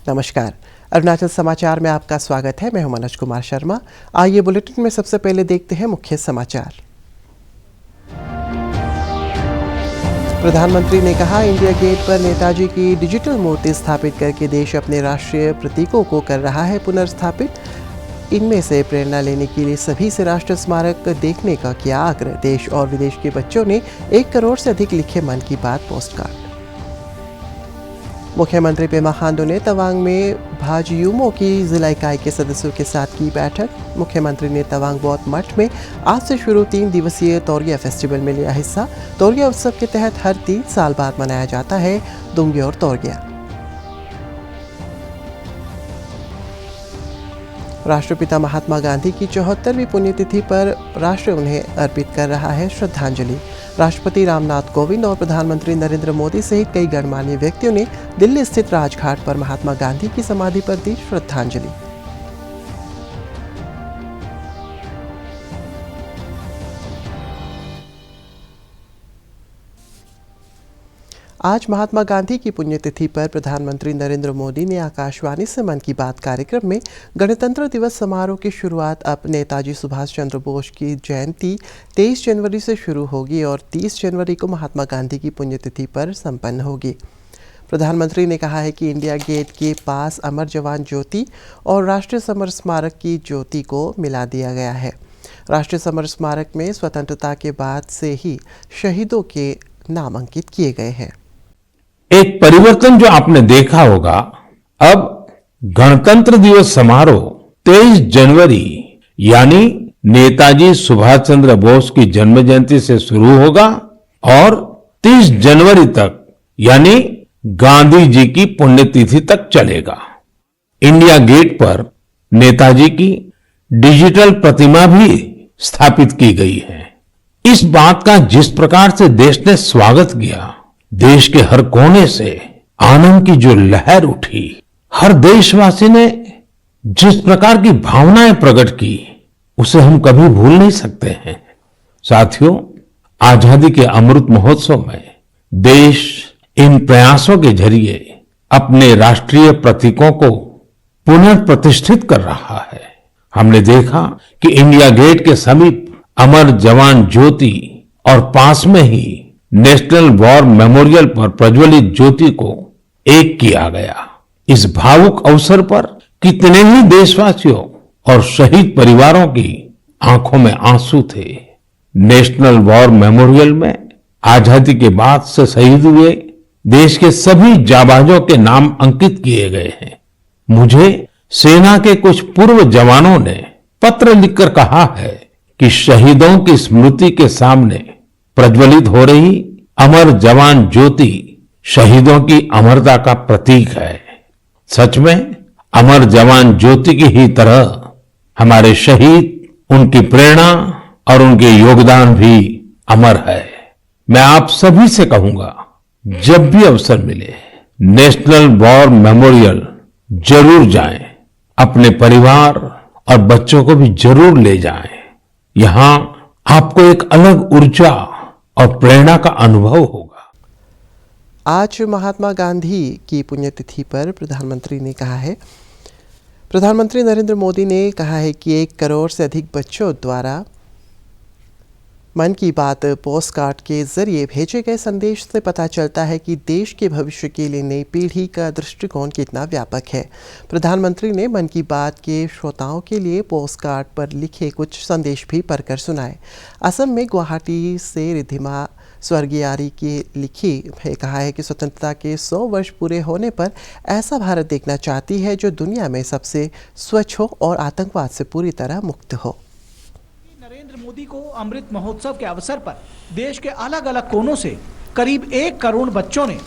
नमस्कार। अरुणाचल समाचार में आपका स्वागत है। मैं हूं मनोज कुमार शर्मा। आइए बुलेटिन में सबसे पहले देखते हैं मुख्य समाचार। प्रधानमंत्री ने कहा, इंडिया गेट पर नेताजी की डिजिटल मूर्ति स्थापित करके देश अपने राष्ट्रीय प्रतीकों को कर रहा है पुनर्स्थापित। इनमें से प्रेरणा लेने के लिए सभी से राष्ट्र स्मारक देखने का किया आग्रह। देश और विदेश के बच्चों ने 1 करोड़ से अधिक लिखे मन की बात पोस्टकार्ड। मुख्यमंत्री पेमा खांडू ने तवांग में भाजयुमो की जिला इकाई के सदस्यों के साथ की बैठक। मुख्यमंत्री ने तवांग बौद्ध मठ में आज से शुरू 3 दिवसीय तोरिया फेस्टिवल में लिया हिस्सा। तोरिया उत्सव के तहत हर 3 साल बाद मनाया जाता है दुंगी और तोरिया। राष्ट्रपिता महात्मा गांधी की 74वीं पुण्यतिथि पर राष्ट्र उन्हें अर्पित कर रहा है श्रद्धांजलि। राष्ट्रपति रामनाथ कोविंद और प्रधानमंत्री नरेंद्र मोदी सहित कई गणमान्य व्यक्तियों ने दिल्ली स्थित राजघाट पर महात्मा गांधी की समाधि पर दी श्रद्धांजलि। आज महात्मा गांधी की पुण्यतिथि पर प्रधानमंत्री नरेंद्र मोदी ने आकाशवाणी से मन की बात कार्यक्रम में गणतंत्र दिवस समारोह की शुरुआत अब नेताजी सुभाष चंद्र बोस की जयंती 23 जनवरी से शुरू होगी और 30 जनवरी को महात्मा गांधी की पुण्यतिथि पर संपन्न होगी। प्रधानमंत्री ने कहा है कि इंडिया गेट के पास अमर जवान ज्योति और राष्ट्रीय समर स्मारक की ज्योति को मिला दिया गया है। राष्ट्रीय समर स्मारक में स्वतंत्रता के बाद से ही शहीदों के नाम अंकित किए गए हैं। एक परिवर्तन जो आपने देखा होगा, अब गणतंत्र दिवस समारोह 23 जनवरी यानी नेताजी सुभाष चंद्र बोस की जन्म जयंती से शुरू होगा और 30 जनवरी तक यानी गांधी जी की पुण्यतिथि तक चलेगा। इंडिया गेट पर नेताजी की डिजिटल प्रतिमा भी स्थापित की गई है। इस बात का जिस प्रकार से देश ने स्वागत किया, देश के हर कोने से आनंद की जो लहर उठी, हर देशवासी ने जिस प्रकार की भावनाएं प्रकट की, उसे हम कभी भूल नहीं सकते हैं। साथियों, आजादी के अमृत महोत्सव में देश इन प्रयासों के जरिए अपने राष्ट्रीय प्रतीकों को पुनर्प्रतिष्ठित कर रहा है। हमने देखा कि इंडिया गेट के समीप अमर जवान ज्योति और पास में ही नेशनल वॉर मेमोरियल पर प्रज्वलित ज्योति को एक किया गया। इस भावुक अवसर पर कितने ही देशवासियों और शहीद परिवारों की आंखों में आंसू थे। नेशनल वॉर मेमोरियल में आजादी के बाद से शहीद हुए देश के सभी जाबाजों के नाम अंकित किए गए हैं। मुझे सेना के कुछ पूर्व जवानों ने पत्र लिखकर कहा है कि शहीदों की स्मृति के सामने प्रज्वलित हो रही अमर जवान ज्योति शहीदों की अमरता का प्रतीक है। सच में अमर जवान ज्योति की ही तरह हमारे शहीद, उनकी प्रेरणा और उनके योगदान भी अमर है। मैं आप सभी से कहूंगा, जब भी अवसर मिले नेशनल वॉर मेमोरियल जरूर जाएं, अपने परिवार और बच्चों को भी जरूर ले जाएं। यहां आपको एक अलग ऊर्जा और प्रेरणा का अनुभव होगा। आज महात्मा गांधी की पुण्यतिथि पर प्रधानमंत्री नरेंद्र मोदी ने कहा है कि 1 करोड़ से अधिक बच्चों द्वारा मन की बात पोस्टकार्ड के जरिए भेजे गए संदेश से पता चलता है कि देश के भविष्य के लिए नई पीढ़ी का दृष्टिकोण कितना व्यापक है। प्रधानमंत्री ने मन की बात के श्रोताओं के लिए पोस्टकार्ड पर लिखे कुछ संदेश भी पढ़कर सुनाए। असम में गुवाहाटी से रिद्धिमा स्वर्गियारी की लिखी है, कहा है कि स्वतंत्रता के 100 वर्ष पूरे होने पर ऐसा भारत देखना चाहती है जो दुनिया में सबसे स्वच्छ हो और आतंकवाद से पूरी तरह मुक्त हो। नरेंद्र मोदी को अमृत महोत्सव के अवसर पर देश के अलग अलग कोनों से करीब 1 करोड़ बच्चों ने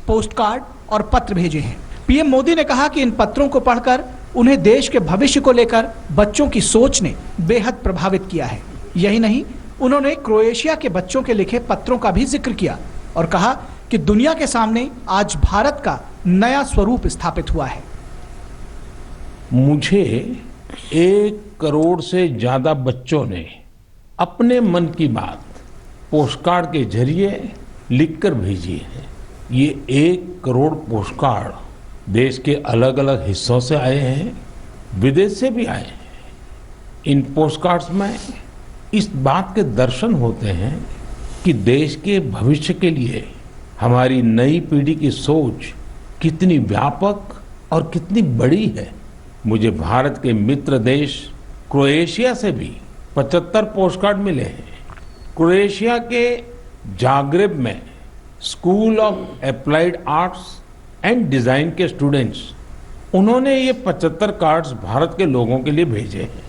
पोस्टकार्ड और पत्र भेजे हैं। पीएम मोदी ने कहा कि इन पत्रों को पढ़कर उन्हें देश के भविष्य को लेकर बच्चों की सोच ने बेहद प्रभावित किया है। यही नहीं, उन्होंने क्रोएशिया के बच्चों के लिखे पत्रों का भी जिक्र किया और कहा कि दुनिया के सामने आज भारत का नया स्वरूप स्थापित हुआ है। मुझे 1 करोड़ से ज्यादा बच्चों ने अपने मन की बात पोस्टकार्ड के जरिए लिखकर भेजी है। ये 1 करोड़ पोस्टकार्ड देश के अलग अलग हिस्सों से आए हैं, विदेश से भी आए हैं। इन पोस्टकार्ड्स में इस बात के दर्शन होते हैं कि देश के भविष्य के लिए हमारी नई पीढ़ी की सोच कितनी व्यापक और कितनी बड़ी है। मुझे भारत के मित्र देश क्रोएशिया से भी 75 पोस्टकार्ड मिले हैं। क्रोएशिया के जाग्रेब में school of applied arts and design के स्टूडेंट्स, उन्होंने ये 75 कार्ड्स भारत के लोगों के लिए भेजे हैं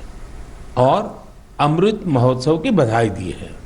और अमृत महोत्सव की बधाई दी है।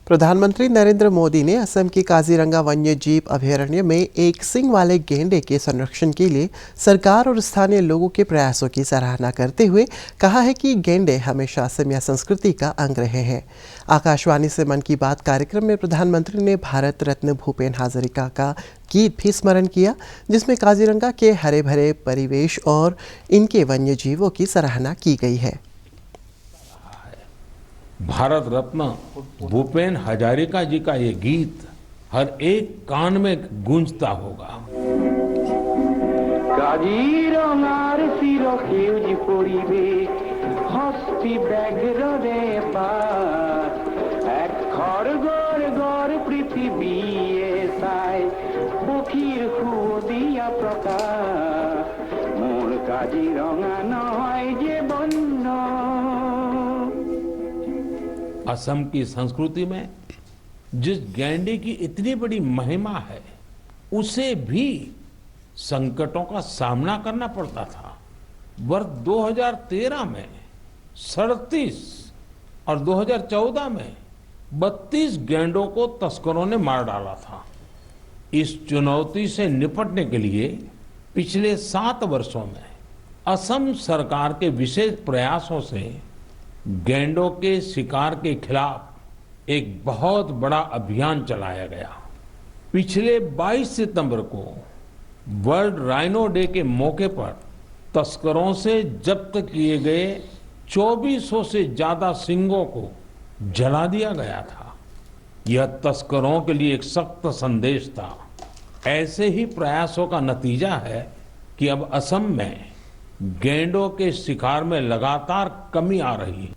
प्रधानमंत्री नरेंद्र मोदी ने असम की काजीरंगा वन्य जीव अभयारण्य में एक सींग वाले गेंडे के संरक्षण के लिए सरकार और स्थानीय लोगों के प्रयासों की सराहना करते हुए कहा है कि गेंडे हमेशा असमिया संस्कृति का अंग रहे हैं। आकाशवाणी से मन की बात कार्यक्रम में प्रधानमंत्री ने भारत रत्न भूपेन हाजरिका का गीत भी स्मरण किया, जिसमें काजीरंगा के हरे भरे परिवेश और इनके वन्य जीवों की सराहना की गई है। भारत रत्न भूपेन हजारिका जी का ये गीत हर एक कान में गूंजता होगा। কাজিৰঙাৰ চিৰ সেউজ পৰিৱেশ হস্তি ব্যাঘ্ৰৰে পাত এক খড়গড় গড় পৃথিৱীয়ে চাই পক্ষীৰ সুদিয়া প্ৰকাশ মোৰ কাজিৰঙা নহয় যে বন্য। असम की संस्कृति में जिस गैंडे की इतनी बड़ी महिमा है, उसे भी संकटों का सामना करना पड़ता था। वर्ष 2013 में 37 और 2014 में 32 गैंडों को तस्करों ने मार डाला था। इस चुनौती से निपटने के लिए पिछले 7 वर्षों में असम सरकार के विशेष प्रयासों से गैंडों के शिकार के खिलाफ एक बहुत बड़ा अभियान चलाया गया। पिछले 22 सितंबर को वर्ल्ड राइनो डे के मौके पर तस्करों से जब्त किए गए 2400 से ज्यादा सींगों को जला दिया गया था। यह तस्करों के लिए एक सख्त संदेश था। ऐसे ही प्रयासों का नतीजा है कि अब असम में गैंडों के शिकार में लगातार कमी आ रही है।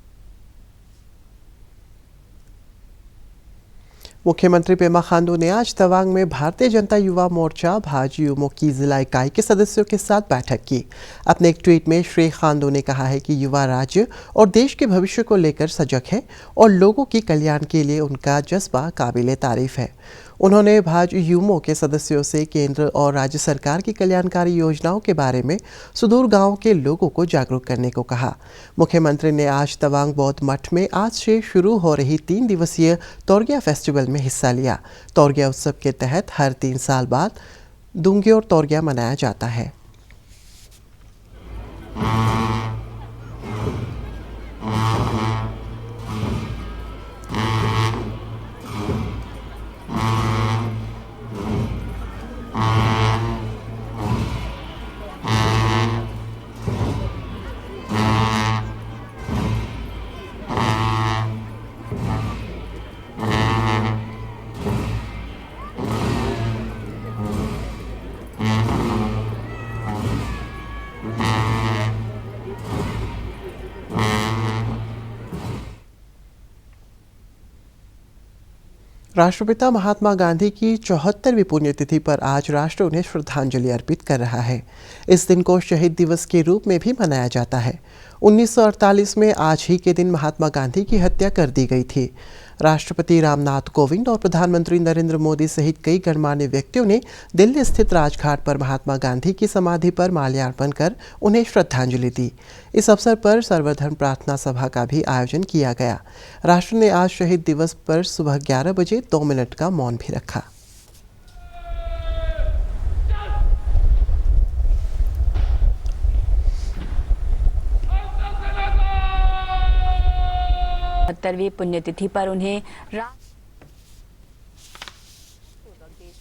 मुख्यमंत्री पेमा खांडू ने आज तवांग में भारतीय जनता युवा मोर्चा भाजयुमो की जिला इकाई के सदस्यों के साथ बैठक की। अपने एक ट्वीट में श्री खांडू ने कहा है कि युवा राज्य और देश के भविष्य को लेकर सजग है और लोगों के कल्याण के लिए उनका जज्बा काबिले तारीफ है। उन्होंने भाजयुमो के सदस्यों से केंद्र और राज्य सरकार की कल्याणकारी योजनाओं के बारे में सुदूर गांवों के लोगों को जागरूक करने को कहा। मुख्यमंत्री ने आज तवांग बौद्ध मठ में आज से शुरू हो रही 3 दिवसीय तोरग्या फेस्टिवल में हिस्सा लिया। तोरग्या उत्सव के तहत हर 3 साल बाद दुंग्योर तोरग्या मनाया जाता है। राष्ट्रपिता महात्मा गांधी की 74वीं पुण्यतिथि पर आज राष्ट्र उन्हें श्रद्धांजलि अर्पित कर रहा है। इस दिन को शहीद दिवस के रूप में भी मनाया जाता है। 1948 में आज ही के दिन महात्मा गांधी की हत्या कर दी गई थी। राष्ट्रपति रामनाथ कोविंद और प्रधानमंत्री नरेंद्र मोदी सहित कई गणमान्य व्यक्तियों ने दिल्ली स्थित राजघाट पर महात्मा गांधी की समाधि पर माल्यार्पण कर उन्हें श्रद्धांजलि दी। इस अवसर पर सर्वधर्म प्रार्थना सभा का भी आयोजन किया गया। राष्ट्र ने आज शहीद दिवस पर सुबह 11 बजे 2 मिनट का मौन भी रखा। वीं पुण्यतिथि पर उन्हें देश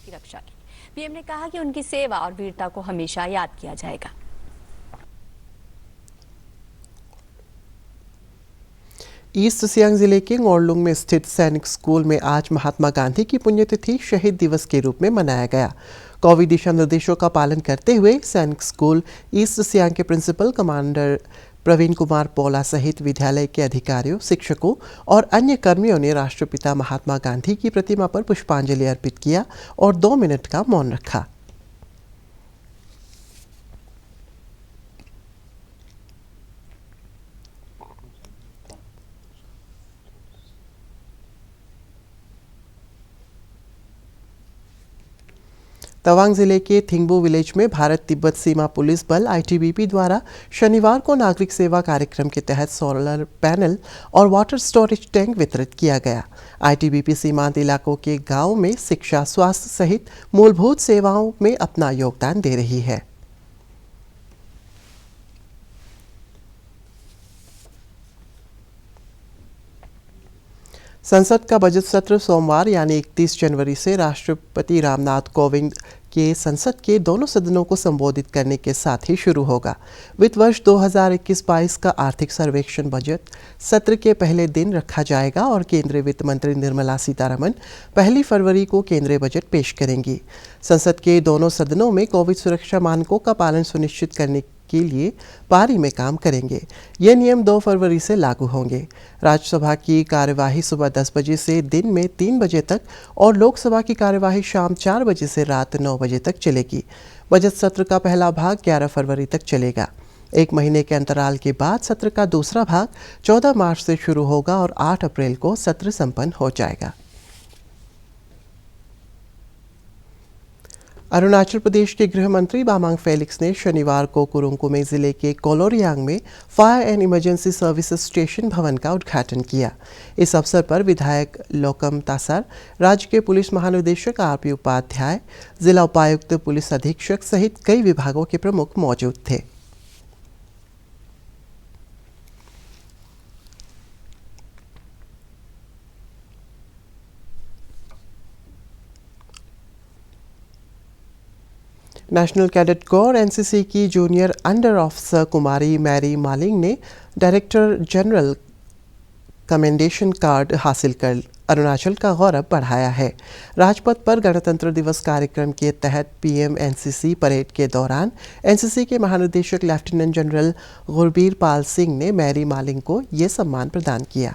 की रक्षा की। पीएम ने कहा कि उनकी सेवा और वीरता को हमेशा याद किया जाएगा। ईस्ट सियांग जिले के ngorlung में स्थित सैनिक स्कूल में आज महात्मा गांधी की पुण्यतिथि शहीद दिवस के रूप में मनाया गया। कोविड दिशा निर्देशों का पालन करते हुए सैनिक स्कूल ईस्ट सियांग के प्रिंसिपल कमांडर प्रवीण कुमार पौला सहित विद्यालय के अधिकारियों, शिक्षकों और अन्य कर्मियों ने राष्ट्रपिता महात्मा गांधी की प्रतिमा पर पुष्पांजलि अर्पित किया और 2 मिनट का मौन रखा। तवांग जिले के थिंगबो विलेज में भारत तिब्बत सीमा पुलिस बल ITBP द्वारा शनिवार को नागरिक सेवा कार्यक्रम के तहत सोलर पैनल और वाटर स्टोरेज टैंक वितरित किया गया। ITBP सीमांत इलाकों के गांवों में शिक्षा, स्वास्थ्य सहित मूलभूत सेवाओं में अपना योगदान दे रही है। संसद का बजट सत्र सोमवार यानी 31 जनवरी से राष्ट्रपति रामनाथ कोविंद के संसद के दोनों सदनों को संबोधित करने के साथ ही शुरू होगा। वित्त वर्ष 2021-22 का आर्थिक सर्वेक्षण बजट सत्र के पहले दिन रखा जाएगा और केंद्रीय वित्त मंत्री निर्मला सीतारमण 1 फरवरी को केंद्रीय बजट पेश करेंगी। संसद के दोनों सदनों में कोविड सुरक्षा मानकों का पालन सुनिश्चित करने के लिए पारी में काम करेंगे। ये नियम 2 फरवरी से लागू होंगे। राज्यसभा की कार्यवाही सुबह 10 बजे से दिन में 3 बजे तक और लोकसभा की कार्यवाही शाम 4 बजे से रात 9 बजे तक चलेगी। बजट सत्र का पहला भाग 11 फरवरी तक चलेगा। 1 महीने के अंतराल के बाद सत्र का दूसरा भाग 14 मार्च से शुरू होगा और 8 अप्रैल को सत्र संपन्न हो जाएगा। अरुणाचल प्रदेश के गृह मंत्री बामांग फेलिक्स ने शनिवार को कुरुंग कुमे जिले के कोलोरियांग में fire and emergency services station भवन का उद्घाटन किया। इस अवसर पर विधायक लोकम तासर, राज्य के पुलिस महानिदेशक RP उपाध्याय, जिला उपायुक्त, पुलिस अधीक्षक सहित कई विभागों के प्रमुख मौजूद थे। नेशनल कैडेट कोर NCC की जूनियर अंडर ऑफिसर कुमारी मैरी मालिंग ने डायरेक्टर जनरल कमेंडेशन कार्ड हासिल कर अरुणाचल का गौरव बढ़ाया है। राजपथ पर गणतंत्र दिवस कार्यक्रम के तहत PM NCC परेड के दौरान NCC के महानिदेशक लेफ्टिनेंट जनरल गुरबीर पाल सिंह ने मैरी मालिंग को ये सम्मान प्रदान किया।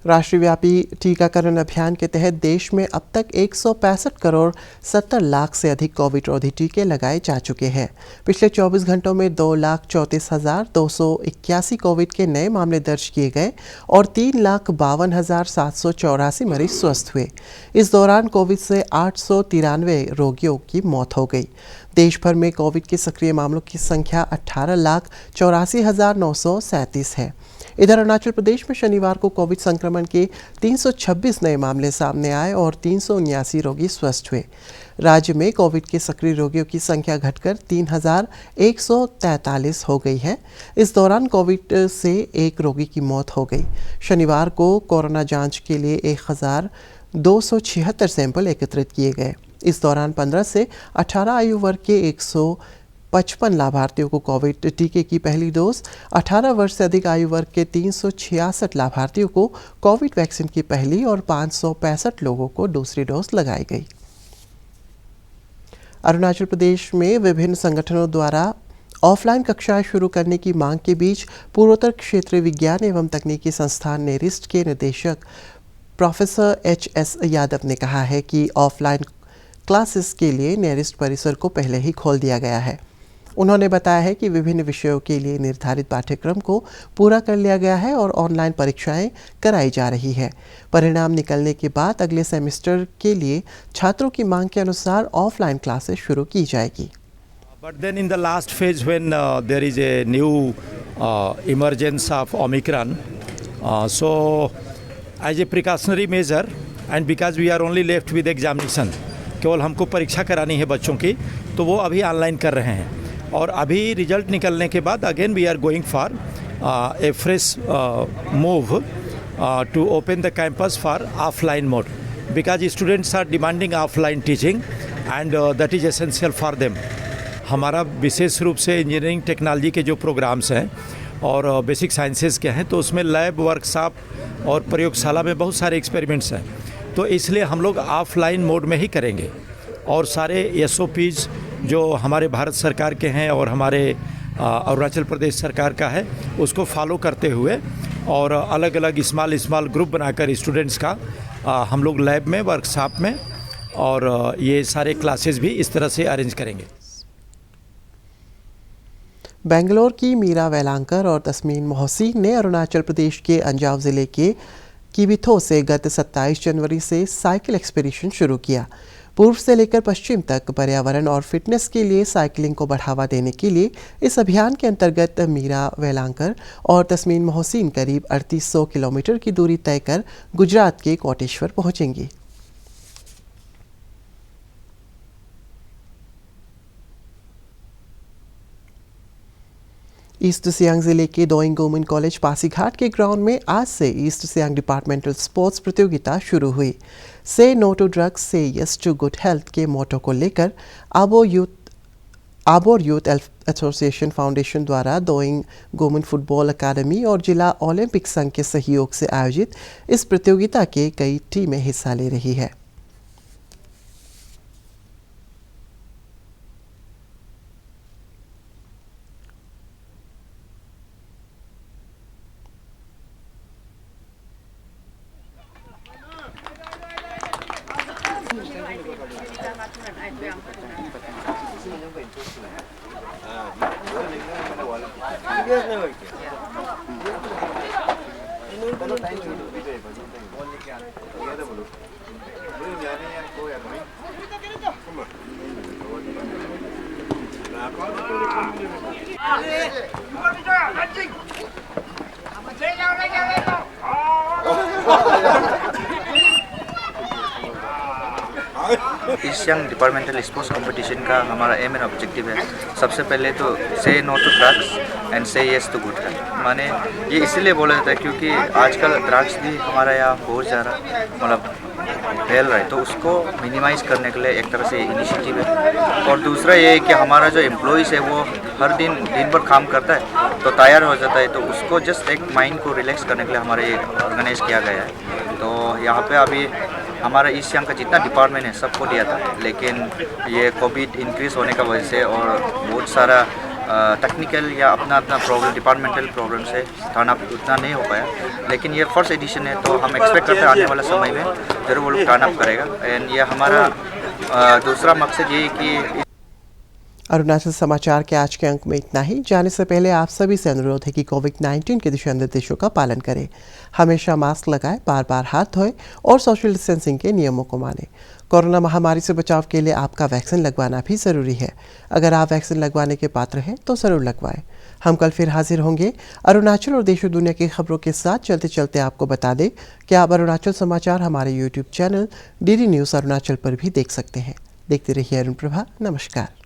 राष्ट्रव्यापी टीकाकरण अभियान के तहत देश में अब तक 165 करोड़ 70 लाख से अधिक कोविड रोधी टीके लगाए जा चुके हैं। पिछले 24 घंटों में 2,34,281 कोविड के नए मामले दर्ज किए गए और 3,52,784 मरीज स्वस्थ हुए। इस दौरान कोविड से 893 रोगियों की मौत हो गई। देश भर में कोविड के सक्रिय मामलों की संख्या 18,84,937 है। इधर अरुणाचल प्रदेश में शनिवार को कोविड संक्रमण के 326 नए मामले सामने आए और 379 रोगी स्वस्थ हुए। राज्य में कोविड के सक्रिय रोगियों की संख्या घटकर 3,143 हो गई है। इस दौरान कोविड से 1 रोगी की मौत हो गई। शनिवार को कोरोना जांच के लिए 1,276 सैंपल एकत्रित किए गए। इस दौरान 15 से 18 आयु वर्ग के 155 लाभार्थियों को कोविड टीके की पहली डोज, 18 वर्ष से अधिक आयु वर्ग के 366 लाभार्थियों को कोविड वैक्सीन की पहली और 565 लोगों को दूसरी डोज लगाई गई। अरुणाचल प्रदेश में विभिन्न संगठनों द्वारा ऑफलाइन कक्षाएं शुरू करने की मांग के बीच पूर्वोत्तर क्षेत्रीय विज्ञान एवं तकनीकी संस्थान नेरिस्ट के निदेशक प्रोफेसर HS यादव ने कहा है कि ऑफलाइन क्लासेस के लिए नेरिस्ट परिसर को पहले ही खोल दिया गया है। उन्होंने बताया है कि विभिन्न विषयों के लिए निर्धारित पाठ्यक्रम को पूरा कर लिया गया है और ऑनलाइन परीक्षाएं कराई जा रही है। परिणाम निकलने के बाद अगले सेमेस्टर के लिए छात्रों की मांग के अनुसार ऑफलाइन क्लासेस शुरू की जाएगी। But then in the last phase when there is a new emergence of Omicron, so as a precautionary measure and because we are only left with examination, केवल हमको परीक्षा करानी है बच्चों की, तो वो अभी ऑनलाइन कर रहे हैं और अभी रिजल्ट निकलने के बाद again we are going for a fresh move to open the campus for offline mode because students are demanding offline teaching and that is essential for them. हमारा विशेष रूप से इंजीनियरिंग टेक्नोलॉजी के जो प्रोग्राम्स हैं और बेसिक साइंसेस के हैं, तो उसमें लैब, वर्कशॉप और प्रयोगशाला में बहुत सारे एक्सपेरिमेंट्स हैं। तो इसलिए हम लोग ऑफलाइन मोड में ही करेंगे और सारे SOPs जो हमारे भारत सरकार के हैं और हमारे अरुणाचल प्रदेश सरकार का है, उसको फॉलो करते हुए और अलग अलग स्मॉल ग्रुप बनाकर स्टूडेंट्स का हम लोग लैब में, वर्कशॉप में और ये सारे क्लासेस भी इस तरह से अरेंज करेंगे। बेंगलोर की मीरा वेलांकर और तस्मीन मोहसिन ने अरुणाचल प्रदेश के अंजाव ज़िले के किबिथो से गत 27 जनवरी से साइकिल एक्सपीडिशन शुरू किया। पूर्व से लेकर पश्चिम तक पर्यावरण और फिटनेस के लिए साइकिलिंग को बढ़ावा देने के लिए इस अभियान के अंतर्गत मीरा वेलांकर और तस्मीन मोहसिन करीब 3800 किलोमीटर की दूरी तय कर गुजरात के कोटेश्वर पहुंचेंगी। ईस्ट सियांग जिले के दोइंग वुमेन कॉलेज पासीघाट के ग्राउंड में आज से ईस्ट सियांग डिपार्टमेंटल स्पोर्ट्स प्रतियोगिता शुरू हुई। से नो टू ड्रग्स, से यस टू गुड हेल्थ के मोटो को लेकर आबोर यूथ एसोसिएशन फाउंडेशन द्वारा दोइंग वुमेन फुटबॉल अकादमी और जिला ओलंपिक संघ के सहयोग से आयोजित इस प्रतियोगिता के कई टीमें हिस्सा ले रही है। East Siang departmental sports competition का हमारा एम एंड ऑब्जेक्टिव है। सबसे पहले तो से नो टू ड्रग्स एंड से येस टू गुड हेल्थ। माने ये इसीलिए बोला जाता है क्योंकि आजकल ड्रग्स भी हमारा यहाँ बहुत ज़्यादा मतलब फैल रहा है, तो उसको मिनिमाइज़ करने के लिए एक तरह से इनिशिएटिव है। और दूसरा ये है कि हमारा जो एम्प्लॉइज़ है वो हर दिन भर काम करता है तो टायर्ड हो जाता है, तो उसको जस्ट एक माइंड को रिलैक्स करने के लिए हमारा ये ऑर्गेनाइज किया गया है। तो यहाँ पे अभी हमारा ईस्ट सियांग का जितना डिपार्टमेंट है सबको दिया था, लेकिन ये कोविड इंक्रीज होने का वजह से और बहुत सारा टेक्निकल या अपना प्रॉब्लम, डिपार्टमेंटल प्रॉब्लम से टर्न अप उतना नहीं हो पाया। लेकिन ये फर्स्ट एडिशन है तो हम एक्सपेक्ट करते हैं आने वाला समय में जरूर वो लोग टर्न अप करेगा। एंड ये हमारा दूसरा मकसद ये है कि अरुणाचल समाचार के आज के अंक में इतना ही। जाने से पहले आप सभी से अनुरोध है कि कोविड-19 के दिशा निर्देशों का पालन करें, हमेशा मास्क लगाएं, बार बार हाथ धोएं और सोशल डिस्टेंसिंग के नियमों को मानें। कोरोना महामारी से बचाव के लिए आपका वैक्सीन लगवाना भी ज़रूरी है। अगर आप वैक्सीन लगवाने के पात्र हैं तो ज़रूर लगवाएं। हम कल फिर हाजिर होंगे अरुणाचल और देश और दुनिया की खबरों के साथ। चलते चलते आपको बता दें कि आप अरुणाचल समाचार हमारे YouTube channel DD news Arunachal पर भी देख सकते हैं। देखते रहिए अरुण प्रभा। नमस्कार।